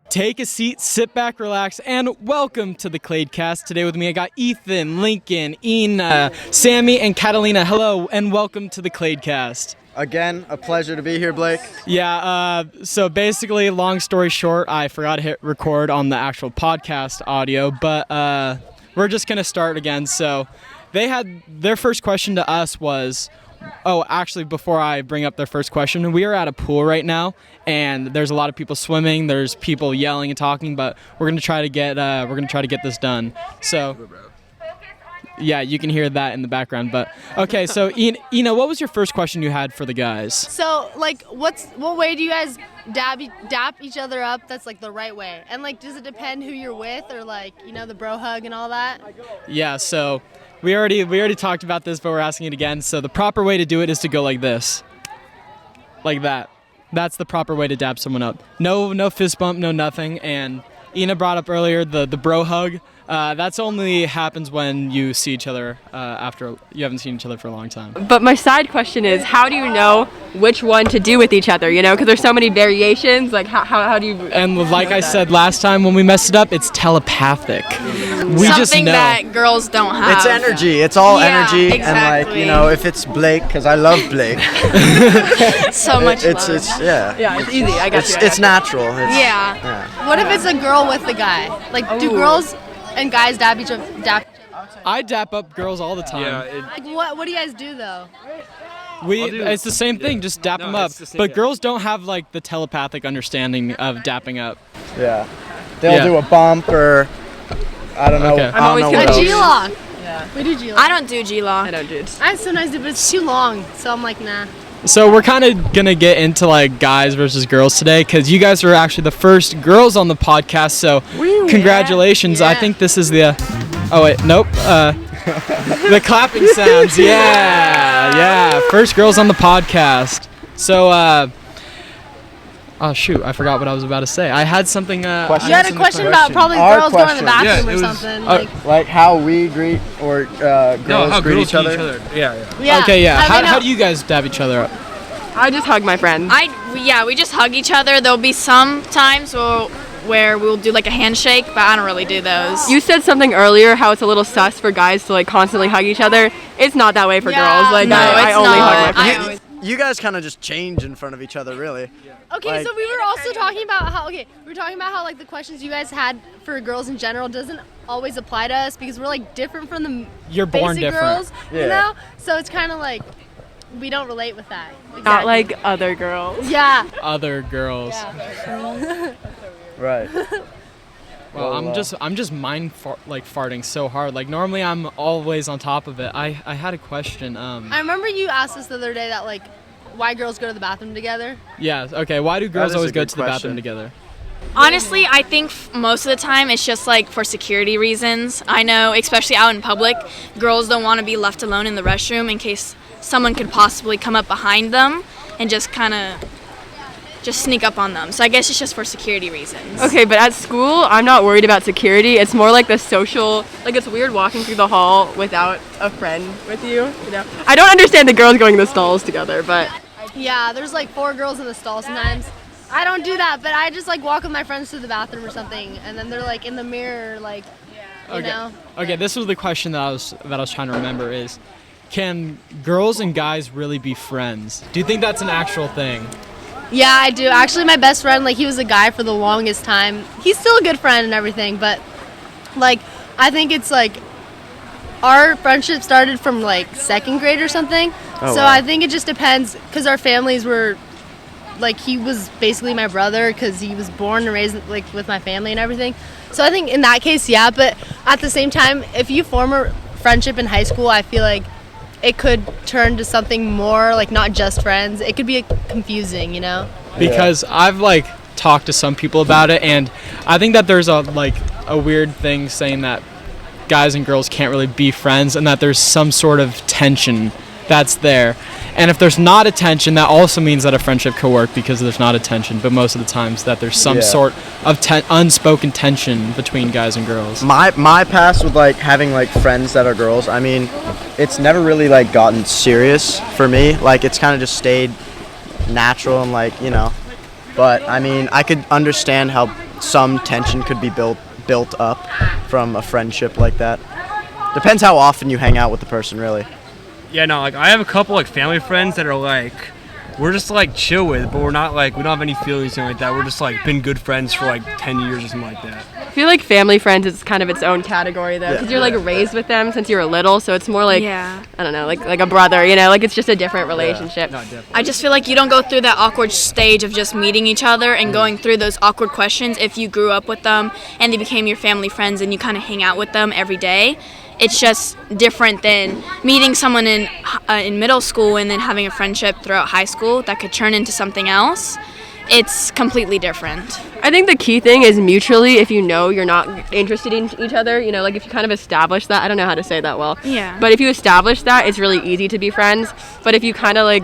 Take a seat, sit back, relax, and welcome to the Kladecast. Today with me, I got Ethan, Lincoln, Ina, Sammie, and Catalina. Hello, and welcome to the Kladecast. Again, a pleasure to be here, Blake. Yeah, so basically, long story short, I forgot to hit record on the actual podcast audio, but we're just going to start again. So they had their first question to us was, actually, before I bring up their first question, we are at a pool right now, and there's a lot of people swimming. There's people yelling and talking, but we're gonna try to get this done. So, yeah, you can hear that in the background. But okay, so Ina, what was your first question you had for the guys? So, like, what way do you guys dap each other up? That's like the right way, and like, does it depend who you're with, or like, the bro hug and all that? Yeah, so. We already talked about this, but we're asking it again. So the proper way to do it is to go like this. Like that. That's the proper way to dap someone up. No fist bump, no nothing. And Ina brought up earlier the bro hug. That's only happens when you see each other after you haven't seen each other for a long time. But my side question is, how do you know which one to do with each other? Because there's so many variations. Like, how do you? And like I said last time when we messed it up, it's telepathic. We Something just know. that girls don't have. It's energy. It's all energy. Exactly. And like, if it's Blake, because I love Blake. So much love. Yeah, it's easy. I got you. It's natural. Yeah. What if it's a girl with a guy? Like, do girls and guys dap each other? I dap up girls all the time. Yeah, Like, what do you guys do though? It's the same thing, just dap them up. But girls don't have like the telepathic understanding of dapping up. Yeah. They'll do a bump or I don't know. Okay. I don't know A what else. G-lock. Yeah. We do G-lock. I don't do G-lock. I don't do it. I sometimes do, but it's too long, so I'm like, nah. So we're kind of gonna get into like guys versus girls today, because you guys are actually the first girls on the podcast. So congratulations! Yeah. I think this is the. Oh wait, nope. The clapping sounds. Yeah. First girls on the podcast. So oh shoot, I forgot what I was about to say. I had something. You had a question about probably Our girls going to the question. bathroom or something. Like how we greet or girls greet each other. Yeah. Okay, yeah. How do you guys dab each other up? I just hug my friends. We just hug each other. There'll be some times where we'll do like a handshake, but I don't really do those. You said something earlier, how it's a little sus for guys to like constantly hug each other. It's not that way for girls. Like, no, I it's only not. hug my friends. You guys kind of just change in front of each other, really. Okay, Like- so we were also talking about how like the questions you guys had for girls in general doesn't always apply to us because we're like different from the You're born basic different. girls, So it's kind of like we don't relate with that. Exactly. Not like other girls. Yeah. Other girls. Right. Well, I'm just farting so hard. Like normally I'm always on top of it. I had a question. I remember you asked us the other day that like why girls go to the bathroom together. Yeah. Okay. Why do girls is always a go good to the bathroom question. together? Honestly, I think most of the time it's just like for security reasons. I know, especially out in public, girls don't want to be left alone in the restroom in case someone could possibly come up behind them and just kind of sneak up on them. So I guess it's just for security reasons. Okay, but at school, I'm not worried about security. It's more like the social, like it's weird walking through the hall without a friend with you, I don't understand the girls going to the stalls together, but. Yeah, there's like 4 girls in the stall sometimes. I don't do that, but I just like walk with my friends to the bathroom or something, and then they're like in the mirror, like, you know. Okay, this was the question that I was trying to remember is, can girls and guys really be friends? Do you think that's an actual thing? Yeah, I do. Actually, my best friend, like, he was a guy for the longest time. He's still a good friend and everything, but, like, I think it's, like, our friendship started from, like, 2nd grade or something. Oh, so wow. I think it just depends, because our families were, like, he was basically my brother, because he was born and raised, like, with my family and everything. So I think in that case, yeah, but at the same time, if you form a friendship in high school, I feel like it could turn to something more, like, not just friends. It could be confusing, Because I've like talked to some people about it, and I think that there's a weird thing saying that guys and girls can't really be friends, and that there's some sort of tension that's there. And if there's not a tension, that also means that a friendship could work because there's not a tension. But most of the times that there's some sort of unspoken tension between guys and girls. My past with like having like friends that are girls, I mean, it's never really like gotten serious for me. Like it's kind of just stayed natural and like, But I mean, I could understand how some tension could be built up from a friendship like that. Depends how often you hang out with the person, really. Yeah, no, like I have a couple like family friends that are like, we're just like chill with, but we're not like, we don't have any feelings or anything like that. We're just like been good friends for like 10 years or something like that. I feel like family friends is kind of its own category though, because you're like raised with them since you were little, so it's more like, I don't know, like a brother, you know, like it's just a different relationship. No, definitely. I just feel like you don't go through that awkward stage of just meeting each other and going through those awkward questions if you grew up with them and they became your family friends and you kind of hang out with them every day. It's just different than meeting someone in middle school and then having a friendship throughout high school that could turn into something else. It's completely different. I think the key thing is mutually, if you know you're not interested in each other, you know, like if you kind of establish that, I don't know how to say that well. Yeah. But if you establish that, it's really easy to be friends. But if you kind of like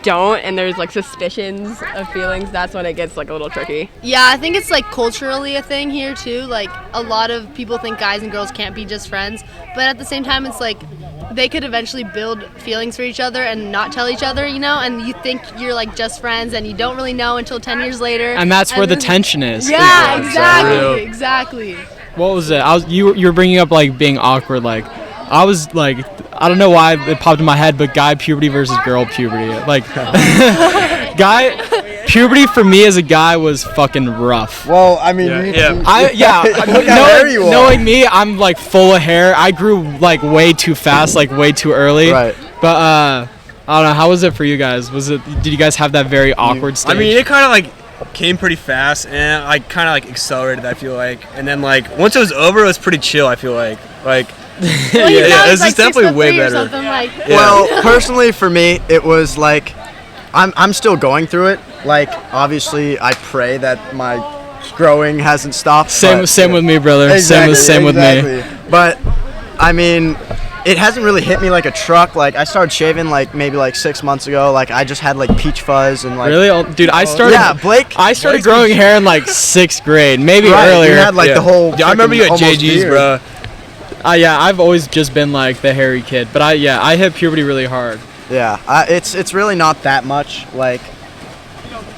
don't and there's like suspicions of feelings, that's when it gets like a little tricky. Yeah, I think it's like culturally a thing here too. Like a lot of people think guys and girls can't be just friends, but at the same time it's like they could eventually build feelings for each other and not tell each other, you know, and you think you're like just friends and you don't really know until 10 years later. And that's where the tension is. Yeah, exactly. What was it? You were bringing up like being awkward. Like I was like, I don't know why it popped in my head, but guy puberty versus girl puberty. Like guy puberty for me as a guy was fucking rough. Well, I mean, knowing me, I'm like full of hair. I grew like way too fast, like way too early. Right. But I don't know. How was it for you guys? Did you guys have that very awkward stage? I mean, it kind of like came pretty fast, and I kind of like accelerated, I feel like. And then like once it was over, it was pretty chill, I feel like. Well, it's just definitely way better. Well, personally for me, it was like I'm still going through it. Like obviously, I pray that my growing hasn't stopped. Same with me, brother. Exactly, same with me. But I mean, it hasn't really hit me like a truck. Like I started shaving like maybe like 6 months ago. Like I just had like peach fuzz and like. Really, dude? I started. Yeah, Blake. I started growing hair in like 6th grade, maybe earlier. You had like the whole. Yeah, I remember you at JG's, beard. bro. Yeah, I've always just been like the hairy kid, but I hit puberty really hard. Yeah, it's really not that much. Like,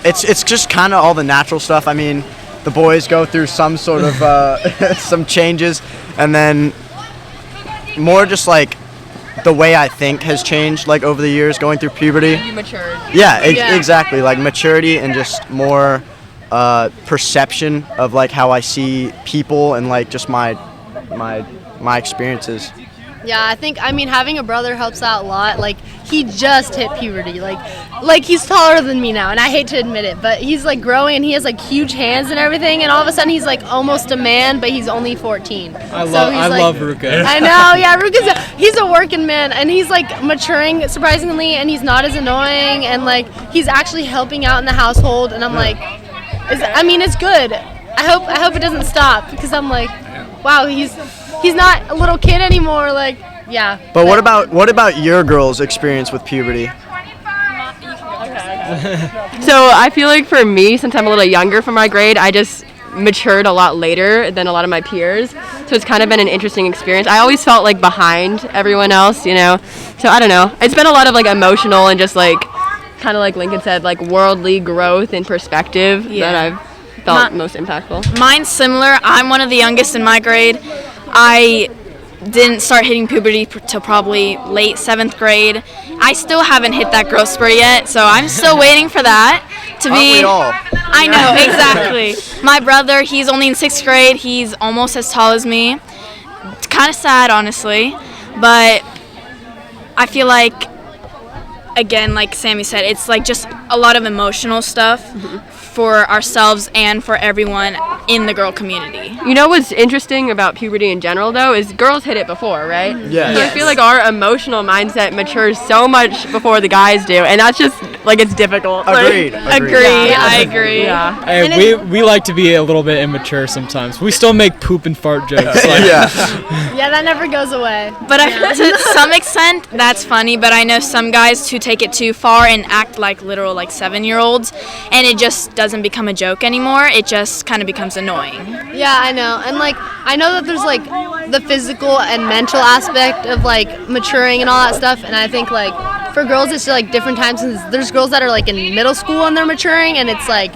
it's just kind of all the natural stuff. I mean, the boys go through some sort of some changes, and then more just like the way I think has changed like over the years going through puberty. You matured. Yeah, exactly. Like maturity and just more perception of like how I see people and like just my experiences. Yeah, I mean having a brother helps out a lot. Like he just hit puberty. Like he's taller than me now, and I hate to admit it, but he's like growing and he has like huge hands and everything, and all of a sudden he's like almost a man, but he's only 14. I love Ruka. I know, yeah, he's a working man, and he's like maturing surprisingly, and he's not as annoying, and like he's actually helping out in the household, and I'm like, it's good. I hope it doesn't stop, because I'm like, wow, he's not a little kid anymore, like, yeah. But what about your girl's experience with puberty? So I feel like for me, since I'm a little younger for my grade, I just matured a lot later than a lot of my peers. So it's kind of been an interesting experience. I always felt like behind everyone else, you know. So I don't know. It's been a lot of like emotional and just like, kind of like Lincoln said, like worldly growth and perspective that I've felt most impactful. Mine's similar. I'm one of the youngest in my grade. I didn't start hitting puberty till probably late 7th grade. I still haven't hit that growth spurt yet, so I'm still waiting for that to be. Aren't we all? I know, exactly. My brother, he's only in 6th grade. He's almost as tall as me. It's kind of sad, honestly, but I feel like, again, like Sammie said, it's like just a lot of emotional stuff for ourselves and for everyone in the girl community. You know what's interesting about puberty in general, though, is girls hit it before, right? Yeah. So I feel like our emotional mindset matures so much before the guys do, and that's just, like, it's difficult. Agreed. I agree. Yeah. Hey, we like to be a little bit immature sometimes. We still make poop and fart jokes. Like, Yeah, that never goes away. But to some extent, that's funny, but I know some guys who take it too far and act like literal, like, 7-year-olds, and it just doesn't become a joke anymore. It just kind of becomes annoying. Yeah, I know. And like I know that there's like the physical and mental aspect of like maturing and all that stuff, and I think like for girls it's like different times. There's girls that are like in middle school and they're maturing, and it's like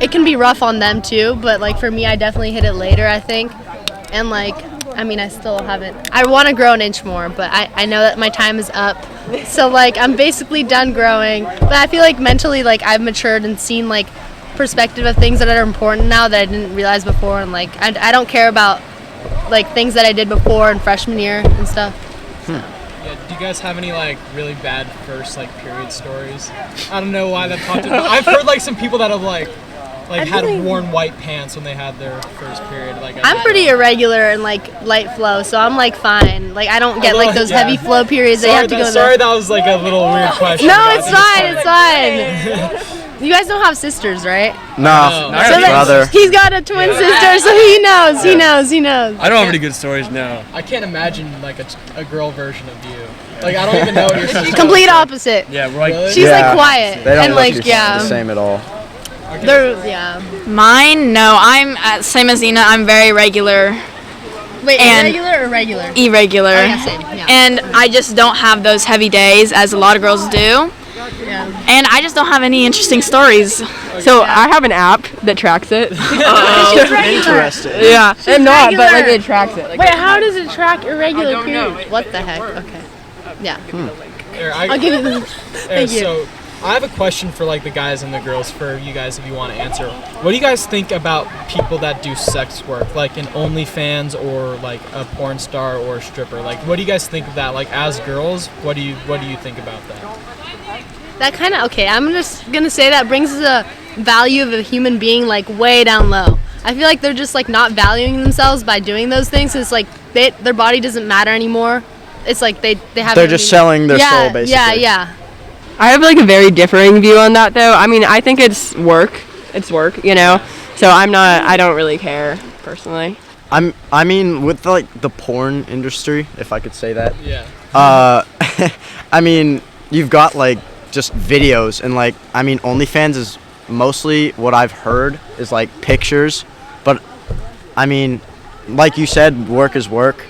it can be rough on them too, but like for me, I definitely hit it later, I think. And like, I mean, I still haven't. I want to grow an inch more, but I know that my time is up. So like, I'm basically done growing. But I feel like mentally, like I've matured and seen like perspective of things that are important now that I didn't realize before. And like, I don't care about like things that I did before in freshman year and stuff. Yeah, do you guys have any like really bad first like period stories? I don't know why that popped in. I've heard like some people that have like had worn white pants when they had their first period. Like I'm pretty irregular and like light flow, so I'm like fine. Like I don't get like those heavy flow periods that you have to go. Sorry, that was like a little weird question. No, it's fine. It's fine. You guys don't have sisters, right? No, So brother. he's got a twin sister, so he knows. He knows. I don't have any good stories, no. I can't imagine like a girl version of you. Like I don't even know what you're supposed to Complete opposite. Yeah, we're like, Really? She's like quiet They don't and look like the same at all. They're Mine, no. I'm same as Ina. I'm very regular, Wait, And- irregular or regular? irregular, Oh, yeah, same. Yeah. and I just don't have those heavy days as a lot of girls do. Yeah. And I just don't have any interesting stories. So I have an app that tracks it. She's regular. Interesting. Yeah, I'm not, but like regular. it tracks it. Like, Wait, how does it track irregular periods? What the heck? Okay. Yeah. Here, I'll give you the. Thank you. So I have a question for like the guys and the girls for you guys if you want to answer. What do you guys think about people that do sex work, like an OnlyFans or like a porn star or a stripper? Like, what do you guys think of that? Like, as girls, what do you think about that? That kind of okay. I'm just gonna say that brings the value of a human being like way down low. I feel like they're just like not valuing themselves by doing those things. It's like their body doesn't matter anymore. It's like they have. They're just selling their soul, basically. Yeah. I have like a very differing view on that though. I mean, I think it's work. It's work, you know. So I don't really care personally. I mean, with like the porn industry, if I could say that. Yeah. I mean, you've got like just videos and like I mean, OnlyFans is mostly what I've heard is like pictures, but I mean, like you said, work is work,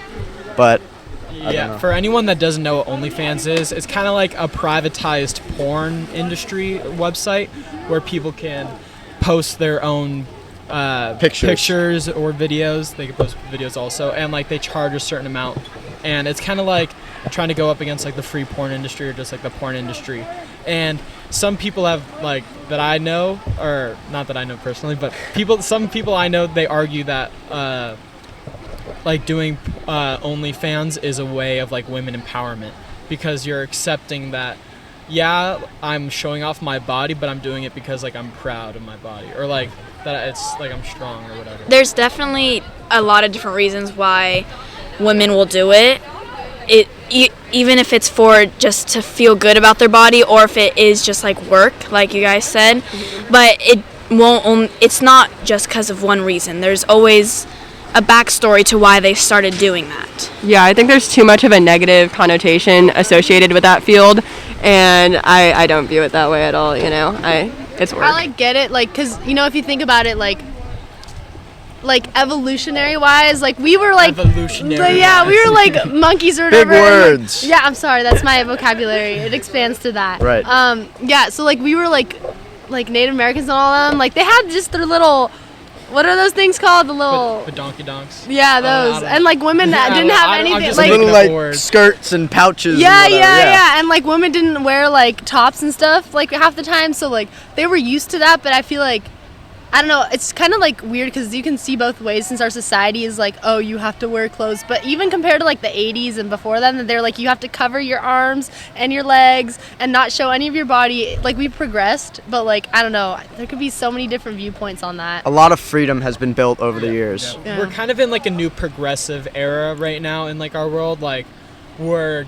but. Yeah, for anyone that doesn't know what OnlyFans is, it's kind of like a privatized porn industry website where people can post their own pictures or videos. They can post videos also, and like they charge a certain amount. And it's kind of like trying to go up against like the free porn industry or just like the porn industry. And some people have like that I know, or not that I know personally, but some people I know, they argue that like doing OnlyFans is a way of like women empowerment, because you're accepting that yeah, I'm showing off my body, but I'm doing it because like I'm proud of my body, or like that it's like I'm strong or whatever. There's definitely a lot of different reasons why women will do it. Even if it's for just to feel good about their body, or if it is just like work, like you guys said. But it's not just because of one reason. There's always a backstory to why they started doing that. Yeah, I think there's too much of a negative connotation associated with that field, and I don't view it that way at all, you know. It's work. I like get it, like, cause you know if you think about it, like evolutionary wise, like we were like Evolutionary. yeah, we were like monkeys or Big whatever. and, words. like, yeah, I'm sorry, that's my vocabulary. It expands to that. Right. Yeah, so like we were like Native Americans and all of them, like they had just their little, what are those things called? The little. The donkey donks. Yeah, those. And like women that didn't have anything. just Like, looking Little up like words. skirts and pouches. yeah, and whatever, yeah. And like women didn't wear like tops and stuff like half the time, so like they were used to that. But I feel like, I don't know, it's kind of like weird because you can see both ways, since our society is like, oh, you have to wear clothes. But even compared to like the 80s and before then, they're like, you have to cover your arms and your legs and not show any of your body. Like we've progressed, but like, I don't know, there could be so many different viewpoints on that. A lot of freedom has been built over the years. Yeah. We're kind of in like a new progressive era right now in like our world. Like we're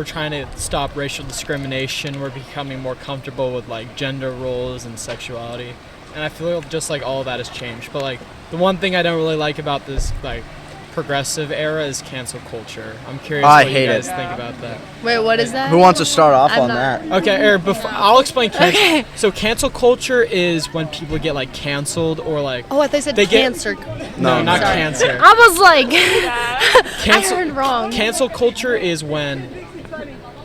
trying to stop racial discrimination. We're becoming more comfortable with like gender roles and sexuality. And I feel just like all of that has changed. But like the one thing I don't really like about this like progressive era is cancel culture. I'm curious what you guys think about that. Wait, what is that? Who wants to start off I'm on not- that? Okay, Eric, I'll explain cancel. So cancel culture is when people get like canceled or like Oh, I thought you said They get- cancer. no, not Sorry. cancer. I was like, Cancel, I heard wrong. Cancel culture is when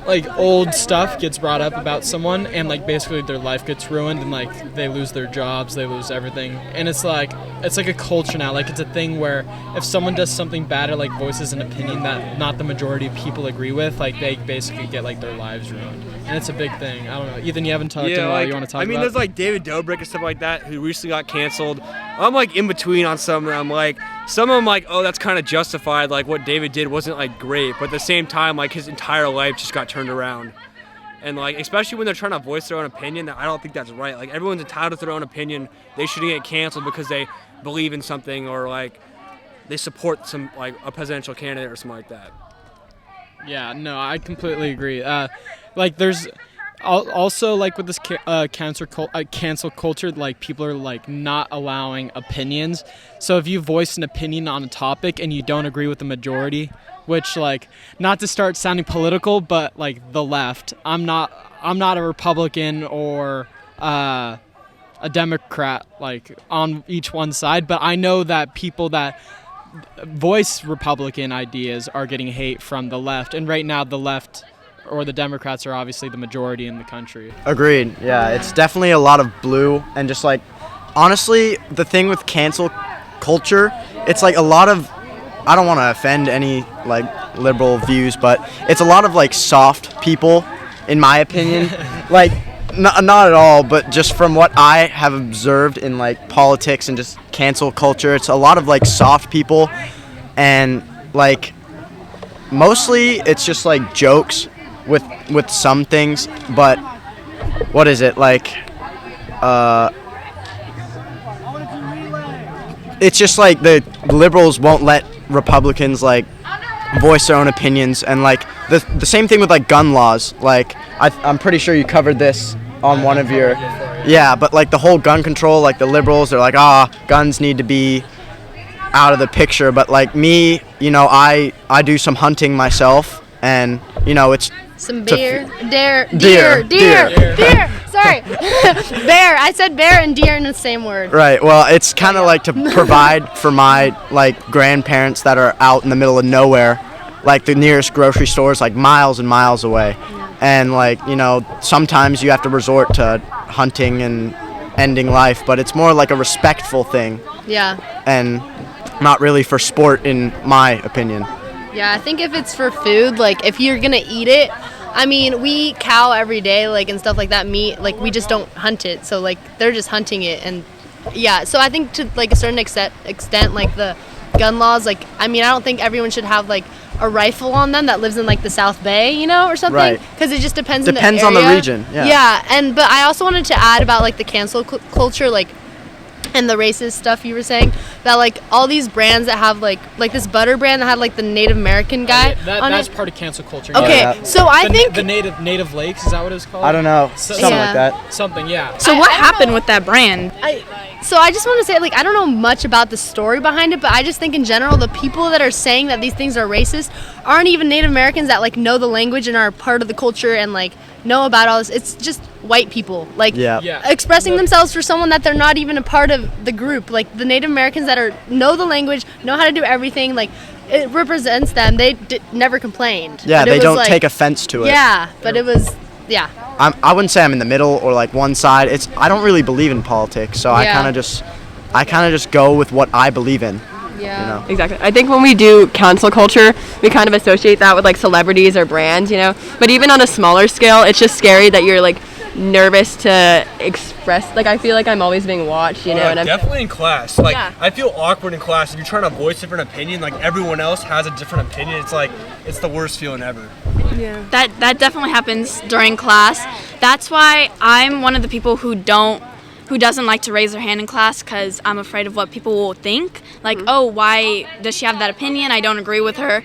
like old stuff gets brought up about someone, and like basically their life gets ruined, and like they lose their jobs, they lose everything, and it's like a culture now. Like it's a thing where if someone does something bad or like voices an opinion that not the majority of people agree with, like they basically get like their lives ruined, and it's a big thing. I don't know, Ethan, you haven't talked in a while. You want to talk about? There's like David Dobrik and stuff like that who recently got canceled. I'm like in between on some of them. Like some of them, like, oh, that's kind of justified. Like what David did wasn't like great, but at the same time, like his entire life just got turned around. And like, especially when they're trying to voice their own opinion, I don't think that's right. Like everyone's entitled to their own opinion. They shouldn't get canceled because they believe in something or like they support some like a presidential candidate or something like that. Yeah, no, I completely agree. Like there's also like with this cancel culture, like people are like not allowing opinions. So if you voice an opinion on a topic and you don't agree with the majority, which like not to start sounding political, but like the left, I'm not a Republican or a Democrat like on each one side, but I know that people that voice Republican ideas are getting hate from the left, and right now the left or the Democrats are obviously the majority in the country. Agreed. Yeah, it's definitely a lot of blue, and just like honestly, the thing with cancel culture, it's like a lot of, I don't want to offend any like liberal views, but it's a lot of like soft people, in my opinion. Like not at all, but just from what I have observed in like politics and just cancel culture, it's a lot of like soft people, and like mostly it's just like jokes with some things, but what is it like? It's just like the liberals won't let Republicans like voice their own opinions, and like the same thing with like gun laws. Like I'm pretty sure you covered this on one of your, yeah, but like the whole gun control, like the liberals are like, guns need to be out of the picture, but like me, you know, I do some hunting myself, and you know it's some deer. Sorry, bear. I said bear and deer in the same word. Right. Well, it's kind of like to provide for my like grandparents that are out in the middle of nowhere, like the nearest grocery store is like miles and miles away, and like, you know, sometimes you have to resort to hunting and ending life, but it's more like a respectful thing. Yeah. And not really for sport, in my opinion. Yeah, I think if it's for food, like if you're gonna eat it, I mean, we eat cow every day, like, and stuff like that, meat, like we just don't hunt it, so like they're just hunting it, and yeah, so I think to like a certain extent, like the gun laws, like, I mean, I don't think everyone should have like a rifle on them that lives in like the South Bay, you know, or something, right? Because it just depends on the area. region. Yeah, and but I also wanted to add about like the cancel culture, like, and the racist stuff you were saying, that like all these brands that have like this butter brand that had like the Native American guy on that's it. part of cancel culture. Okay, so I think the native lakes, is that what it's called? I don't know, something like that. Something, yeah. So what happened with that brand? So I just want to say, like, I don't know much about the story behind it, but I just think in general the people that are saying that these things are racist aren't even Native Americans that like know the language and are part of the culture and like know about all this. It's just white people like expressing themselves for someone that they're not even a part of the group. Like the Native Americans that know the language, know how to do everything, like it represents them. They never complained. Yeah, they don't take offense to it. Yeah, but it was, yeah. I wouldn't say I'm in the middle or like one side. I don't really believe in politics, so I kind of just go with what I believe in. Yeah. You know? Exactly. I think when we do cancel culture, we kind of associate that with like celebrities or brands, you know. But even on a smaller scale, it's just scary that you're like nervous to express. Like I feel like I'm always being watched, you know. And I'm definitely in class. Like I feel awkward in class if you're trying to voice a different opinion. Like everyone else has a different opinion. It's like it's the worst feeling ever. Yeah. That definitely happens during class. That's why I'm one of the people who doesn't like to raise their hand in class, because I'm afraid of what people will think. Like, oh, why does she have that opinion? I don't agree with her.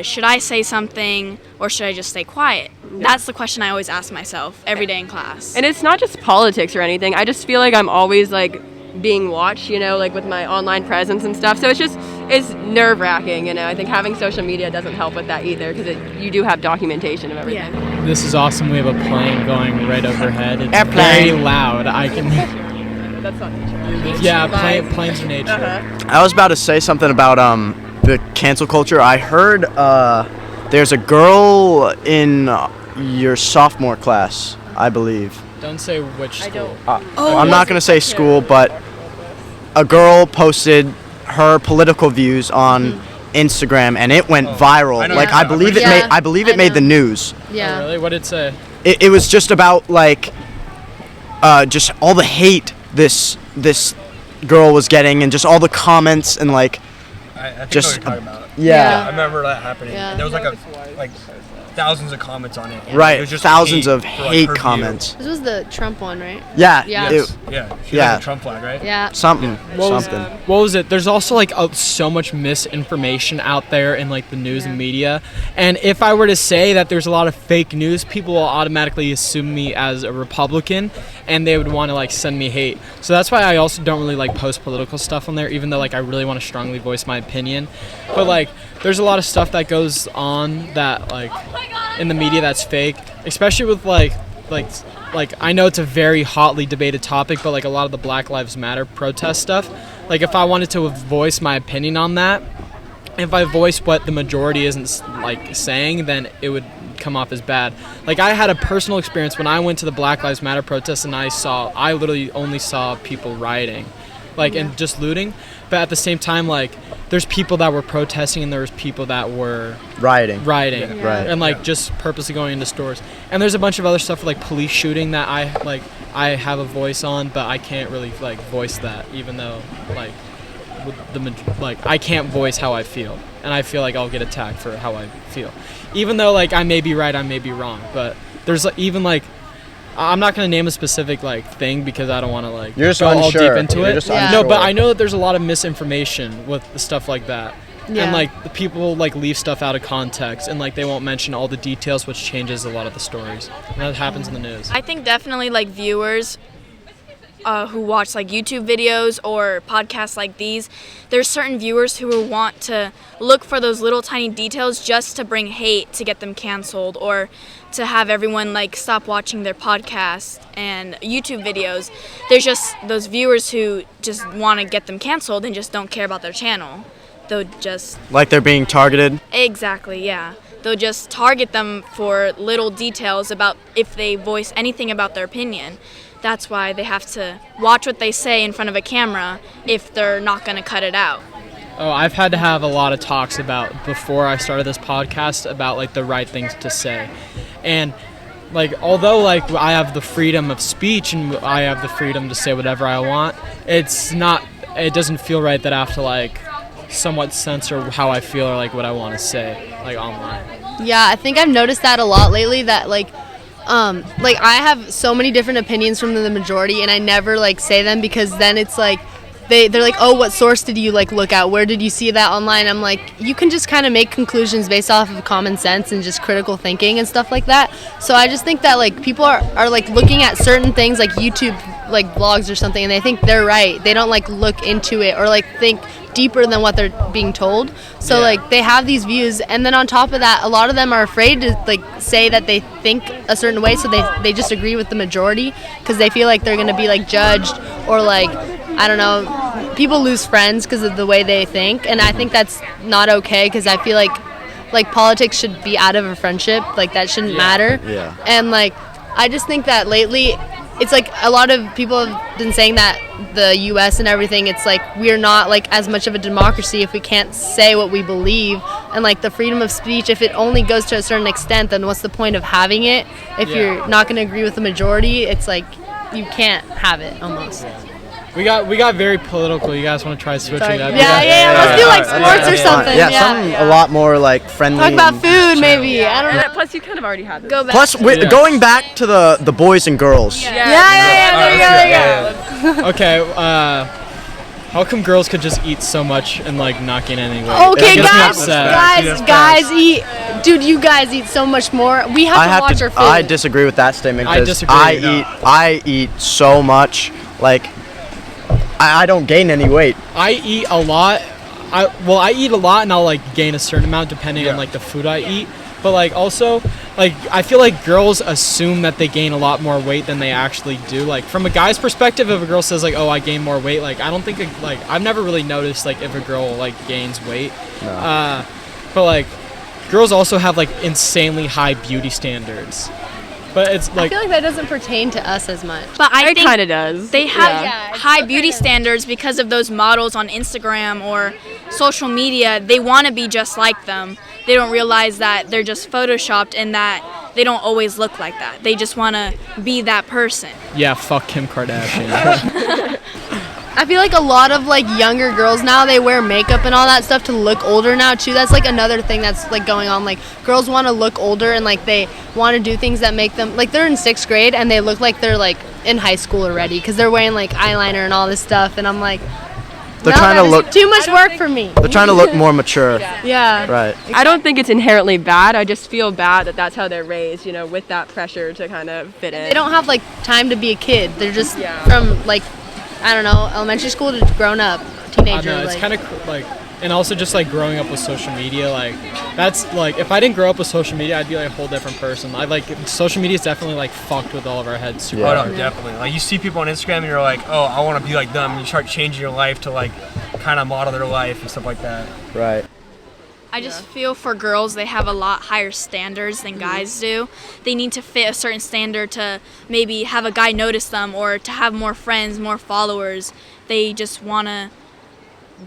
Should I say something or should I just stay quiet? That's the question I always ask myself every day in class. And it's not just politics or anything. I just feel like I'm always like being watched, you know, like with my online presence and stuff. So it's nerve-wracking, you know. I think having social media doesn't help with that either, because you do have documentation of everything. Yeah. This is awesome. We have a plane going right overhead. It's Airplane. very loud. I can. That's not nature. Yeah, planes are nature. I was about to say something about the cancel culture. I heard There's a girl in your sophomore class, I believe. Don't say which school. I'm not going to say school, but a girl posted her political views on Instagram, and it went viral. Like I believe it made made the news. Yeah. Oh, really? What did it say? It was just about like just all the hate this girl was getting, and just all the comments and like I think just I know what you're talking about. yeah. I remember that happening. Yeah. There was like thousands of comments on it. Right, It was just thousands of for, hate her view. comments. This was the Trump one, right? Yeah, Yeah. She Yeah. had the Trump flag, right? Yeah. something. What was it? There's also like so much misinformation out there in like the news and media. And if I were to say that there's a lot of fake news, people will automatically assume me as a Republican, and they would want to like send me hate. So that's why I also don't really like post political stuff on there, even though like I really want to strongly voice my opinion. But like there's a lot of stuff that goes on that like in the media that's fake, especially with like I know it's a very hotly debated topic, but like a lot of the Black Lives Matter protest stuff, like if I wanted to voice my opinion on that, if I voice what the majority isn't like saying, then it would come off as bad. Like I had a personal experience when I went to the Black Lives Matter protest, and I literally only saw people rioting, like and just looting, but at the same time like there's people that were protesting and there was people that were Rioting. Right. and like just purposely going into stores. And there's a bunch of other stuff like police shooting that I have a voice on, but I can't really like voice that, even though like I can't voice how I feel, and I feel like I'll get attacked for how I feel, even though like I may be right, I may be wrong. But there's even like I'm not gonna name a specific like thing because I don't want to like You're just go all unsure. deep into You're it. just Yeah. No, but unsure. I know that there's a lot of misinformation with the stuff like that. Yeah. And like the people like leave stuff out of context, and like they won't mention all the details, which changes a lot of the stories. And that happens in the news. I think definitely like viewers who watch like YouTube videos or podcasts like these, there's certain viewers who will want to look for those little tiny details just to bring hate to get them canceled, or to have everyone like stop watching their podcasts and YouTube videos. There's just those viewers who just want to get them canceled and just don't care about their channel. They'll just Like they're being targeted. Exactly, yeah. They'll just target them for little details about if they voice anything about their opinion. That's why they have to watch what they say in front of a camera if they're not going to cut it out. Oh, I've had to have a lot of talks about before I started this podcast about like the right things to say. And like although like I have the freedom of speech and I have the freedom to say whatever I want, it doesn't feel right that I have to like somewhat censor how I feel or like what I want to say like online. Yeah, I think I've noticed that a lot lately, that like I have so many different opinions from the majority, and I never like say them, because then it's like they're like, oh, what source did you like look at? Where did you see that online? I'm like, you can just kind of make conclusions based off of common sense and just critical thinking and stuff like that. So I just think that like people are like looking at certain things like YouTube like vlogs or something, and they think they're right. They don't like look into it or like think deeper than what they're being told. So like they have these views, and then on top of that, a lot of them are afraid to like say that they think a certain way, so they just agree with the majority because they feel like they're gonna be like judged, or like I don't know, people lose friends because of the way they think. And I think that's not okay, because I feel like politics should be out of a friendship, like that shouldn't matter. Yeah. And like I just think that lately it's like a lot of people have been saying that the US and everything, it's like we're not like as much of a democracy if we can't say what we believe. And like the freedom of speech, if it only goes to a certain extent, then what's the point of having it? If you're not going to agree with the majority, it's like you can't have it almost. We got very political. You guys want to try switching that? Yeah, let's do like sports or something. Yeah, something a lot more like friendly. Talk about food maybe. I don't know. Plus, you kind of already had this. Go back. Plus, going back to the boys and girls. Yeah, there you go. Okay, how come girls could just eat so much and like not gain any weight? Okay, That gets me upset. guys eat. Dude, you guys eat so much more. We have to watch our food. I disagree with that statement, I because disagree. I eat so much. Like I don't gain any weight. I eat a lot. I eat a lot, and I'll like gain a certain amount depending on like the food I eat. But like also, like I feel like girls assume that they gain a lot more weight than they actually do. Like from a guy's perspective, if a girl says like, "Oh, I gain more weight," like I don't think I've never really noticed like if a girl like gains weight. No. But like girls also have like insanely high beauty standards. But it's I like feel like that doesn't pertain to us as much. But I It think kind of does. they have Yeah, it's high still beauty kind of- standards because of those models on Instagram or social media. They want to be just like them. They don't realize that they're just photoshopped and that they don't always look like that. They just want to be that person. yeah, fuck Kim Kardashian. I feel like a lot of like younger girls now, they wear makeup and all that stuff to look older now too. That's like another thing that's like going on. Like girls want to look older and like they want to do things that make them like they're in 6th grade and they look like they're like in high school already because they're wearing like eyeliner and all this stuff. And I'm like, They're no, trying that to is look. too much work for me. They're trying to look more mature. Yeah. Right. I don't think it's inherently bad. I just feel bad that that's how they're raised, you know, with that pressure to kind of fit in. They don't have like time to be a kid. They're just Yeah. from like, I don't know, elementary school to grown up, I teenager. know, it's like, kind of like, and also just like growing up with social media, like that's like if I didn't grow up with social media, I'd be like a whole different person. I like social media is definitely like fucked with all of our heads. Super. Yeah. Oh no, definitely. Like you see people on Instagram and you're like, oh, I want to be like them. And you start changing your life to like kind of model their life and stuff like that. Right. I just feel for girls, they have a lot higher standards than guys do. They need to fit a certain standard to maybe have a guy notice them or to have more friends, more followers. They just want to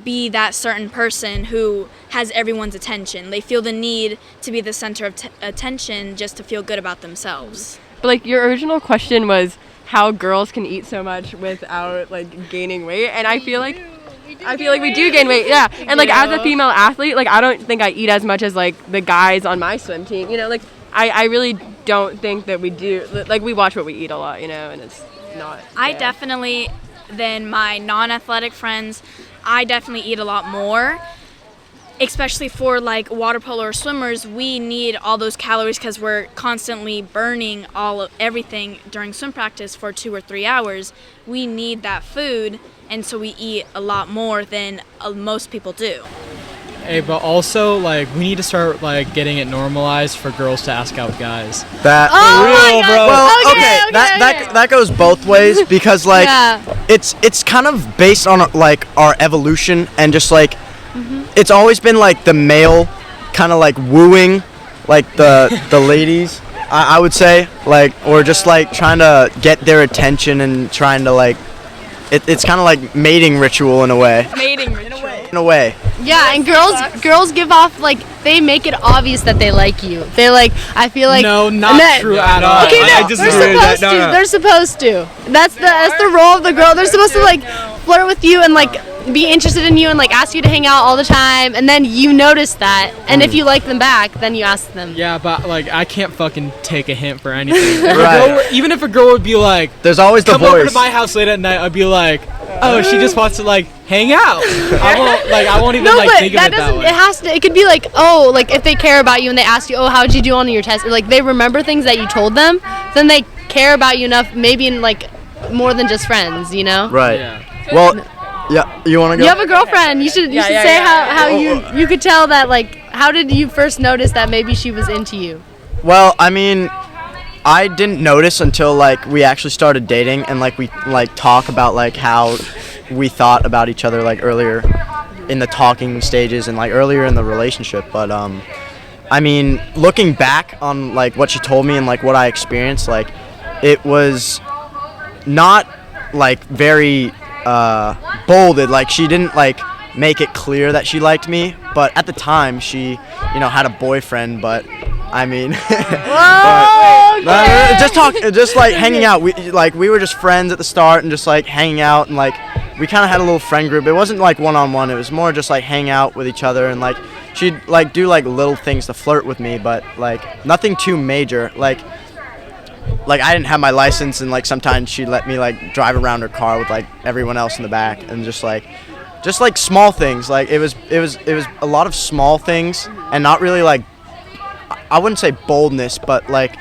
be that certain person who has everyone's attention. They feel the need to be the center of attention just to feel good about themselves. But like your original question was how girls can eat so much without like gaining weight, and I feel like we do gain weight, yeah. And like as a female athlete, like I don't think I eat as much as like the guys on my swim team. You know, like I really don't think that we do. Like we watch what we eat a lot, you know, and it's not. I bad. definitely, than my non-athletic friends, I definitely eat a lot more. Especially for like water polo or swimmers, we need all those calories because we're constantly burning everything during swim practice for 2 or 3 hours. We need that food, and so we eat a lot more than most people do. Hey, but also like we need to start like getting it normalized for girls to ask out guys. That. Oh my God. Well, Okay, that goes both ways because like Yeah. it's kind of based on like our evolution and just like it's always been like the male kind of like wooing like the ladies, I would say, like, or just like trying to get their attention and trying to like it's kind of like mating ritual in a way. Mating ritual. In a way. Yeah, and girls give off like they make it obvious that they like you. They like I feel like No, not true at all. Okay, no, I disagree they're with that. supposed No, to. no. They're supposed to. That's the role of the girl. They're supposed to like flirt with you and like be interested in you and like ask you to hang out all the time, and then you notice that, and if you like them back, then you ask them. Yeah, but like I can't fucking take a hint for anything. If a Right. girl, even if a girl would be like, There's always the come over voice. to my house late at night, I'd be like, oh, she just wants to like hang out. I won't even No, like but think of that it that doesn't. way. It has to. It could be like, oh, like if they care about you and they ask you, oh, how'd you do on your test? Or like they remember things that you told them, then they care about you enough, maybe in like more than just friends, you know? Right. Yeah. Well, yeah. You want to go? You have a girlfriend. You should say how you could tell that like how did you first notice that maybe she was into you? Well, I mean, I didn't notice until like we actually started dating and like we like talk about like how we thought about each other like earlier in the talking stages and like earlier in the relationship. But I mean, looking back on like what she told me and like what I experienced, like it was not like very bolded. Like she didn't like make it clear that she liked me, but at the time she, you know, had a boyfriend. But I mean, just like hanging out. We were just friends at the start and just like hanging out and like we kind of had a little friend group. It wasn't like one-on-one. It was more just like hang out with each other and like she'd like do like little things to flirt with me, but like nothing too major. Like I didn't have my license and like sometimes she'd let me like drive around her car with like everyone else in the back and just like small things. Like it was a lot of small things and not really like I wouldn't say boldness, but like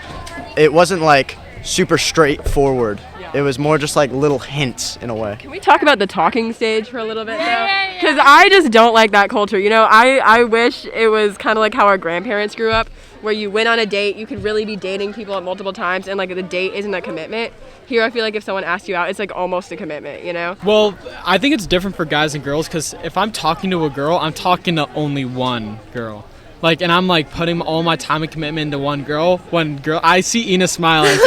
it wasn't like super straightforward. It was more just like little hints in a way. Can we talk about the talking stage for a little bit though? Because I just don't like that culture. You know, I wish it was kind of like how our grandparents grew up, where you went on a date, you could really be dating people at multiple times, and like the date isn't a commitment. Here, I feel like if someone asks you out, it's like almost a commitment, you know? Well, I think it's different for guys and girls because if I'm talking to a girl, I'm talking to only one girl. like, and I'm like putting all my time and commitment into one girl. I see Ina smiling.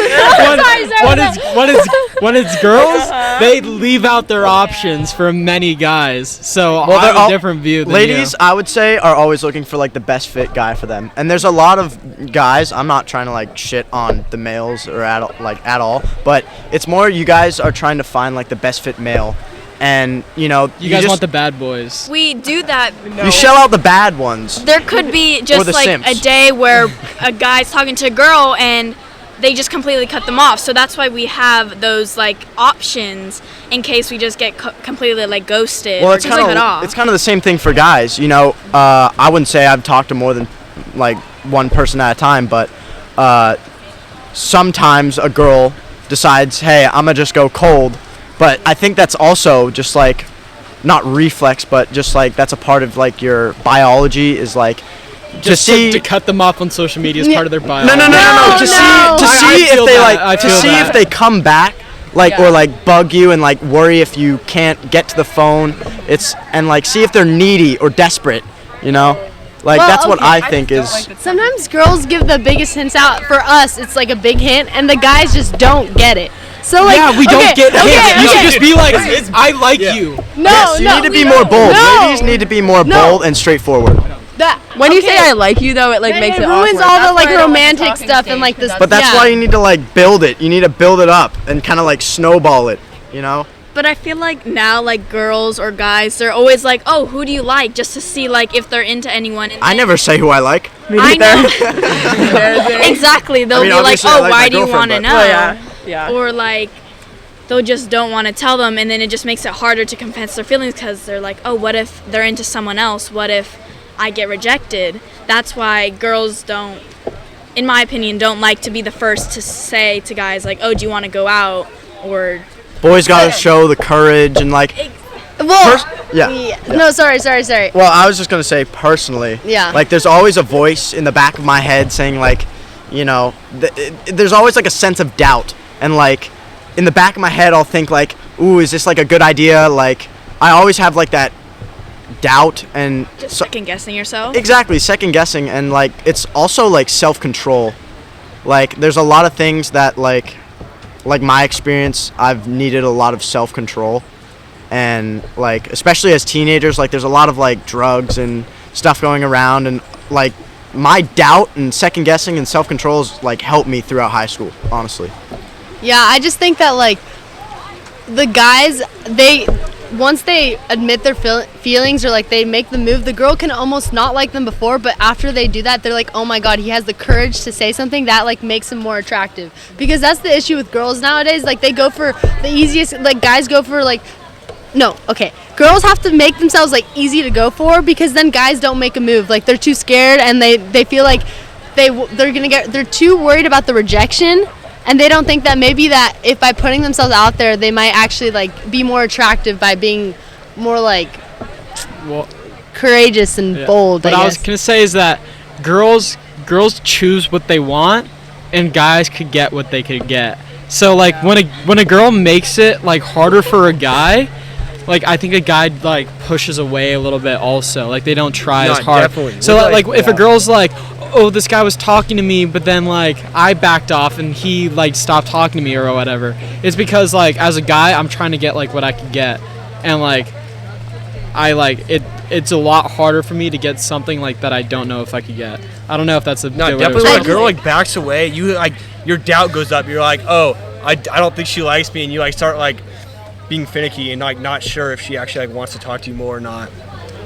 When it's girls, they leave out their options for many guys. So I have a different view than ladies, you. I would say, are always looking for like the best fit guy for them. And there's a lot of guys. I'm not trying to like shit on the males or at all, but it's more you guys are trying to find like the best fit male. And you guys want the bad boys. We do that. You shell out the bad ones. There could be just like simps. a day where a guy's talking to a girl and they just completely cut them off. So that's why we have those like options in case we just get completely like ghosted. Well, or just cut off. it's kind of the same thing for guys. I wouldn't say I've talked to more than like one person at a time, but sometimes a girl decides, hey, I'm gonna just go cold. But I think that's also just like, not reflex, but just like that's a part of like your biology is like to cut them off on social media is part of their biology. No. To see if they come back, like or like bug you and like worry if you can't get to the phone. And like see if they're needy or desperate. Like that's what I think is. Sometimes girls give the biggest hints out. For us, it's like a big hint, and the guys just don't get it. So like, we don't get hints. You should just be like, I like you. You need to be more bold. Ladies need to be more bold and straightforward. When you say I like you, though, it like makes it ruins awkward. all the like romantic stuff and like this. But that's why you need to like build it. You need to build it up and kind of like snowball it. But I feel like now, like girls or guys, they're always like, "Oh, who do you like?" Just to see like if they're into anyone. And I never say who I like. I know. Exactly. They'll be like, "Oh, why do you want to know?" Yeah. Or like, they'll just don't want to tell them, and then it just makes it harder to confess their feelings because they're like, "Oh, what if they're into someone else? What if I get rejected?" That's why girls don't, in my opinion, don't like to be the first to say to guys like, "Oh, do you want to go out?" Or boys gotta show the courage and like. No, sorry. Well, I was just gonna say personally. Yeah. Like, there's always a voice in the back of my head saying like, there's always like a sense of doubt, and like, in the back of my head, I'll think like, "Ooh, is this like a good idea?" Like, I always have like that doubt and just second guessing yourself. Exactly, second guessing, and like it's also like self-control. Like, there's a lot of things that like my experience, I've needed a lot of self-control, and like especially as teenagers, like there's a lot of like drugs and stuff going around, and like my doubt and second guessing and self-control has like helped me throughout high school, honestly. Yeah, I just think that like the guys, once they admit their feelings or like they make the move, the girl can almost not like them before, but after they do that, they're like, oh my god, he has the courage to say something. That like makes him more attractive, because that's the issue with girls nowadays. Like, they go for the easiest, like guys go for like, girls have to make themselves like easy to go for, because then guys don't make a move. Like, they're too scared, and they feel like they're too worried about the rejection. And they don't think that maybe that if by putting themselves out there, they might actually like be more attractive by being more like courageous and bold. But I was gonna say is that girls choose what they want, and guys could get what they could get. So like when a girl makes it like harder for a guy, like I think a guy like pushes away a little bit also. Like, they don't try as hard. Definitely. So like if a girl's like, oh, this guy was talking to me, but then like I backed off and he like stopped talking to me or whatever, it's because like as a guy I'm trying to get like what I could get, and like I like it's a lot harder for me to get something like that I don't know if I could get. I don't know if that's a definitely when a girl like backs away, you like your doubt goes up. You're like, oh, I don't think she likes me, and you like start like being finicky and like not sure if she actually like wants to talk to you more or not.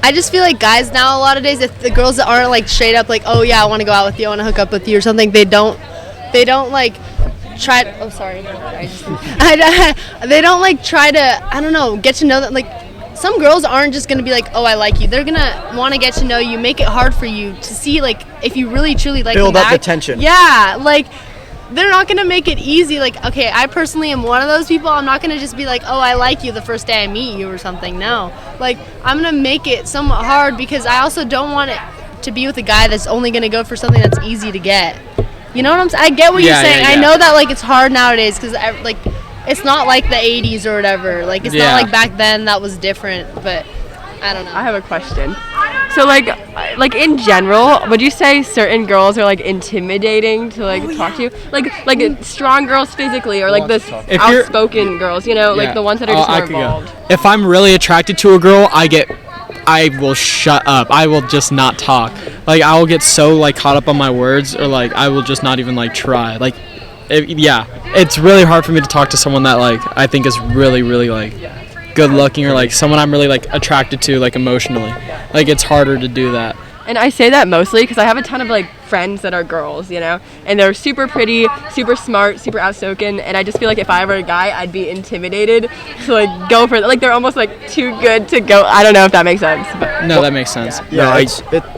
I just feel like guys now a lot of days, if the girls that aren't like straight up like, oh yeah, I want to go out with you, I want to hook up with you or something, they don't like try to, they don't like try to, I don't know, get to know that. Like, some girls aren't just gonna be like, oh, I like you. They're gonna want to get to know you, make it hard for you to see like if you really truly like them build up back. the tension. Yeah, like they're not gonna make it easy. Like, okay, I personally am one of those people. I'm not gonna just be like, oh, I like you the first day I meet you or something. No, like I'm gonna make it somewhat hard, because I also don't want it to be with a guy that's only gonna go for something that's easy to get. You know what I'm saying? I get what you're saying. I know that like it's hard nowadays, because like it's not like the 80s or whatever. Like, it's not like back then that was different. But I don't know. I have a question. So like in general, would you say certain girls are like intimidating to like talk to you? Like strong girls physically, or like the If you're- outspoken girls, you know, like the ones that are just more involved. If I'm really attracted to a girl, I will shut up. I will just not talk. Like I will get so like caught up on my words, or like I will just not even like try. Like, it's really hard for me to talk to someone that like I think is really like good looking, or like someone I'm really like attracted to like emotionally. Like it's harder to do that. And I say that mostly because I have a ton of like friends that are girls, you know, and they're super pretty, super smart, super outspoken, and I just feel like if I were a guy, I'd be intimidated to like go for like they're almost like too good to go. I don't know if that makes sense. But. No, that makes sense. Yeah,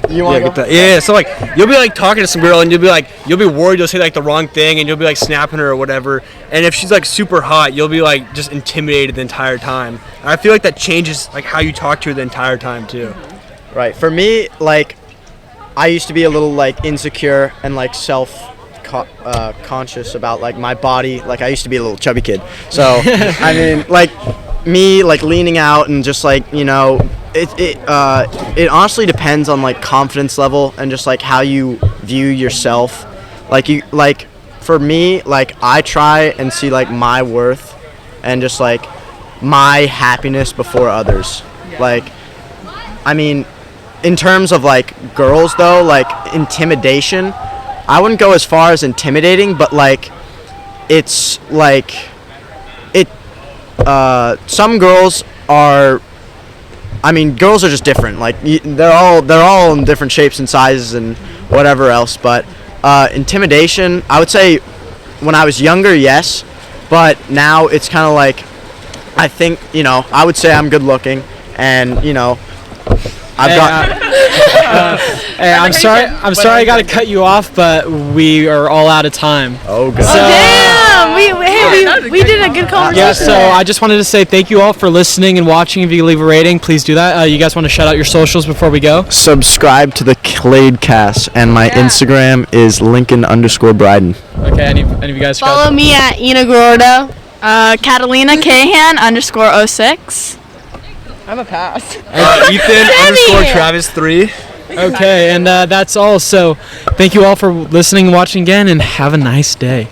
you want to get that? Yeah, so like you'll be like talking to some girl and you'll be worried you'll say like the wrong thing and you'll be like snapping her or whatever. And if she's like super hot, you'll be like just intimidated the entire time. And I feel like that changes like how you talk to her the entire time too. Right. For me, like, I used to be a little like insecure and like conscious about like my body. Like I used to be a little chubby kid. So I mean, like me like leaning out and just like, you know, it honestly depends on like confidence level and just like how you view yourself. Like for me, like I try and see like my worth and just like my happiness before others. Like, I mean, in terms of like girls though, like intimidation, I wouldn't go as far as intimidating, but like it's like some girls are, I mean, girls are just different. Like they're all in different shapes and sizes and whatever else, but intimidation, I would say when I was younger, yes, but now it's kind of like, I think, you know, I would say I'm good looking, and you know, Hey, I'm sorry I gotta cut you off, but we are all out of time. Oh god. Damn! We did a good conversation. Yeah, so I just wanted to say thank you all for listening and watching. If you could leave a rating, please do that. You guys want to shout out your socials before we go? Subscribe to the Kladecast, and my Instagram is Lincoln_Brydon. Okay, any of you guys Follow me at Ina Gorordo. Catalina Kahan _06. I'm a pass. Ethan_Travis3. Okay, and that's all. So thank you all for listening and watching again, and have a nice day.